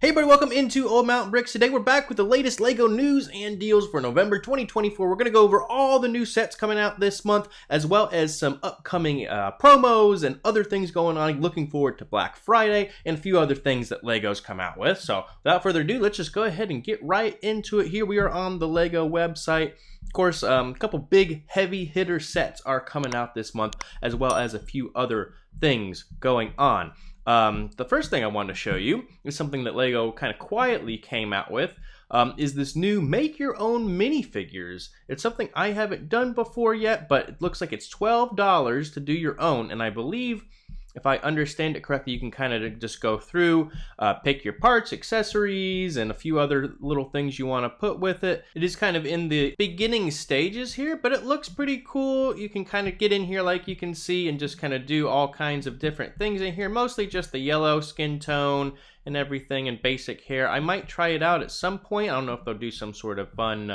Hey everybody, welcome into Old Mountain Bricks. Today we're back with the latest LEGO news and deals for November 2024. We're going to go over all the new sets coming out this month, as well as some upcoming promos and other things going on. Looking forward to Black Friday and a few other things that LEGO's come out with. So without further ado, let's just go ahead and get right into it. Here we are on the LEGO website. Of course, a couple big heavy hitter sets are coming out this month, as well as a few other things going on. The first thing I wanted to show you is something that LEGO kind of quietly came out with, is this new make your own minifigures. It's something I haven't done before yet, but it looks like it's $12 to do your own, and I believe, if I understand it correctly, you can kind of just go through, pick your parts, accessories, and a few other little things you want to put with it. It is kind of in the beginning stages here, but it looks pretty cool. You can kind of get in here like you can see and just kind of do all kinds of different things in here, mostly just the yellow skin tone and everything and basic hair. I might try it out at some point. I don't know if they'll do some sort of fun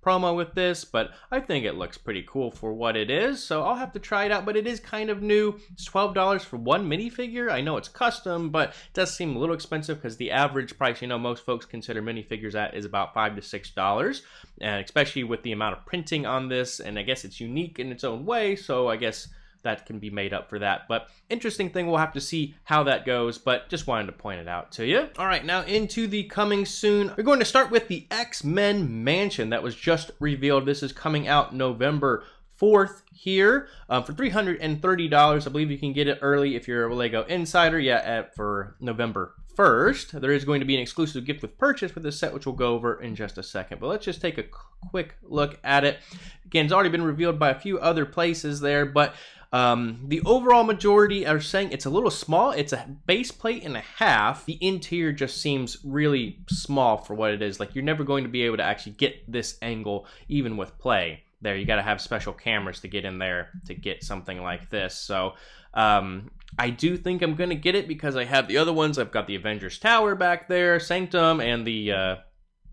promo with this, but I think it looks pretty cool for what it is, so I'll have to try it out. But it is kind of new. It's $12 for one minifigure. I know it's custom, but it does seem a little expensive because the average price, you know, most folks consider minifigures at is about $5 to $6, and especially with the amount of printing on this, and I guess it's unique in its own way, so I guess that can be made up for that. But interesting thing, we'll have to see how that goes, but just wanted to point it out to you. All right, now into the coming soon. We're going to start with the X-Men Mansion that was just revealed. This is coming out November 4th here for $330. I believe you can get it early if you're a LEGO insider. Yeah, for November 1st. There is going to be an exclusive gift with purchase with this set, which we'll go over in just a second. But let's just take a quick look at it. Again, it's already been revealed by a few other places there, but the overall majority are saying it's a little small. It's a base plate and a half. The interior just seems really small for what it is. Like, you're never going to be able to actually get this angle even with play. There, you got to have special cameras to get in there to get something like this. So I do think I'm going to get it because I have the other ones. I've got the Avengers Tower back there, Sanctum, and the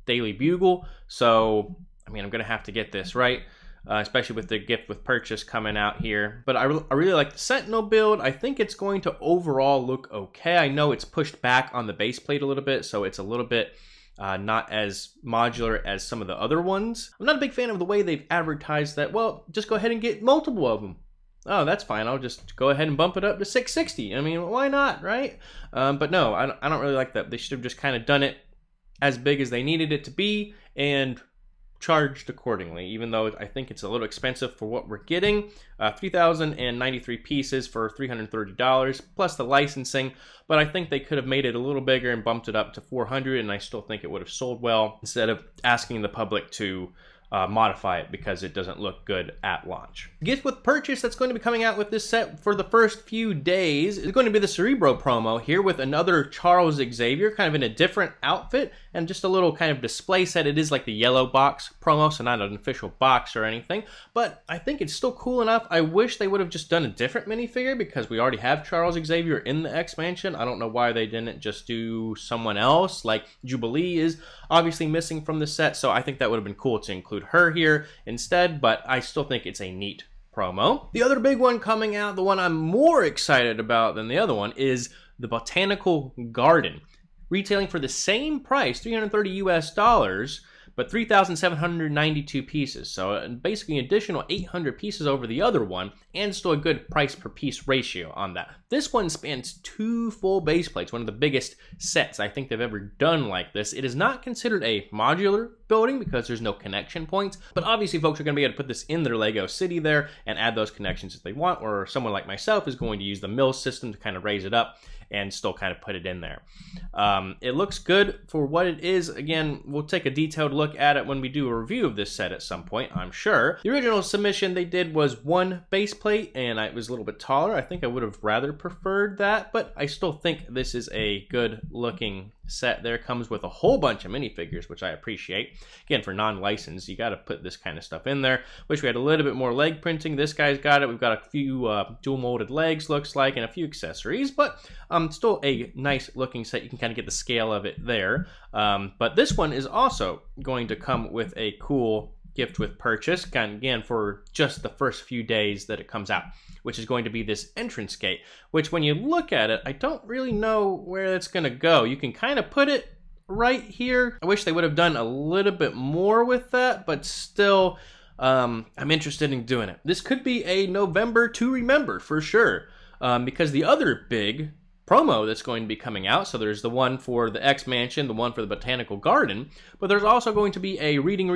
Daily Bugle. So, I mean, I'm going to have to get this, right? Especially with the gift with purchase coming out here. But I really like the Sentinel build. I think it's going to overall look okay. I know it's pushed back on the base plate a little bit, so it's a little bit not as modular as some of the other ones. I'm not a big fan of the way they've advertised that, well, just go ahead and get multiple of them. Oh, that's fine. I'll just go ahead and bump it up to 660. I mean, why not, right? But no, I don't really like that. They should have just kind of done it as big as they needed it to be and charged accordingly, even though I think it's a little expensive for what we're getting. 3,093 pieces for $330 plus the licensing, but I think they could have made it a little bigger and bumped it up to 400, and I still think it would have sold well instead of asking the public to modify it because it doesn't look good at launch. Gift with purchase that's going to be coming out with this set for the first few days is going to be the Cerebro promo here with another Charles Xavier, kind of in a different outfit, and just a little kind of display set. It is like the yellow box promo, so not an official box or anything, but I think it's still cool enough. I wish they would have just done a different minifigure because we already have Charles Xavier in the X-Mansion. I don't know why they didn't just do someone else. Like Jubilee is obviously missing from the set, so I think that would have been cool to include her here instead, but I still think it's a neat promo. The other big one coming out, the one I'm more excited about than the other one, is the Botanical Garden. Retailing for the same price, $330 US, but 3,792 pieces. So basically an additional 800 pieces over the other one, and still a good price per piece ratio on that. This one spans 2 full base plates, one of the biggest sets I think they've ever done like this. It is not considered a modular building because there's no connection points, but obviously folks are going to be able to put this in their Lego city there and add those connections if they want, or someone like myself is going to use the mill system to kind of raise it up and still kind of put it in there. It looks good for what it is. Again, we'll take a detailed look at it when we do a review of this set at some point, I'm sure. The original submission they did was 1 base plate, and it was a little bit taller. I think I would have rather preferred that, but I still think this is a good looking set. There comes with a whole bunch of minifigures, which I appreciate. Again, for non-licensed, you got to put this kind of stuff in there. Wish we had a little bit more leg printing. This guy's got it. We've got a few dual molded legs, looks like, and a few accessories, but still a nice looking set. You can kind of get the scale of it there. But this one is also going to come with a cool gift with purchase, again, for just the first few days that it comes out, which is going to be this entrance gate, which when you look at it, I don't really know where it's going to go. You can kind of put it right here. I wish they would have done a little bit more with that, but still, I'm interested in doing it. This could be a November to remember for sure, because the other big promo that's going to be coming out, so there's the one for the X Mansion, the one for the Botanical Garden, but there's also going to be a reading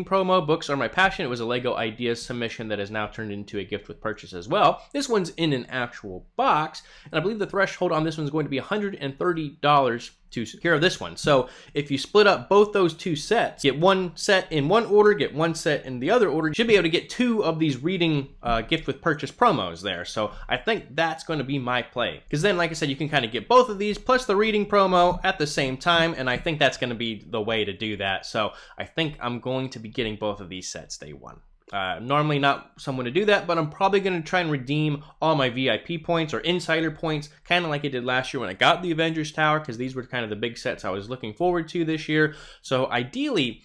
promo. Books are my passion. It was a Lego ideas submission that has now turned into a gift with purchase as well. This one's in an actual box, and I believe the threshold on this one is going to be $130 to secure this one. So if you split up both those two sets, get one set in one order, get one set in the other order, you should be able to get two of these reading gift with purchase promos there. So I think that's going to be my play, because then, like I said, you can kind of get both of these plus the reading promo at the same time, and I think that's going to be the way to do that. So I think I'm going to be getting both of these sets day one. Normally not someone to do that, but I'm probably going to try and redeem all my VIP points or insider points, kind of like I did last year when I got the Avengers Tower, because these were kind of the big sets I was looking forward to this year. So ideally,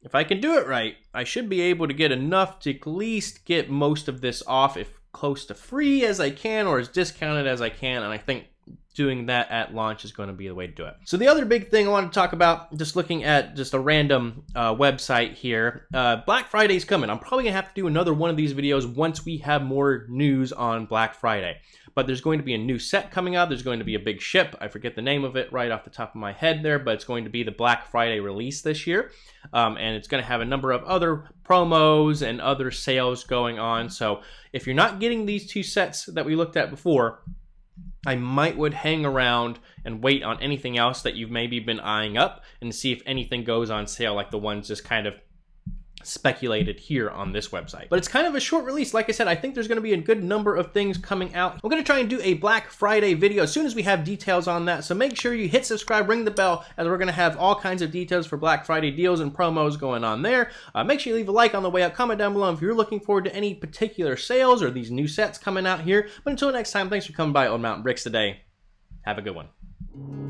if I can do it right, I should be able to get enough to at least get most of this off, if close to free as I can or as discounted as I can, and I think doing that at launch is going to be the way to do it. So the other big thing I want to talk about, just looking at just a random website here, Black Friday's coming. I'm probably going to have to do another one of these videos once we have more news on Black Friday. But there's going to be a new set coming out. There's going to be a big ship. I forget the name of it right off the top of my head there, but it's going to be the Black Friday release this year. And it's going to have a number of other promos and other sales going on. So if you're not getting these two sets that we looked at before, I would hang around and wait on anything else that you've maybe been eyeing up and see if anything goes on sale, like the ones just kind of speculated here on this website. But it's kind of a short release. Like I said, I think there's going to be a good number of things coming out. We're going to try and do a Black Friday video as soon as we have details on that. So make sure you hit subscribe, ring the bell, as we're going to have all kinds of details for Black Friday deals and promos going on there. Make sure you leave a like on the way up, comment down below if you're looking forward to any particular sales or these new sets coming out here. But until next time, thanks for coming by Old Mountain Bricks today. Have a good one.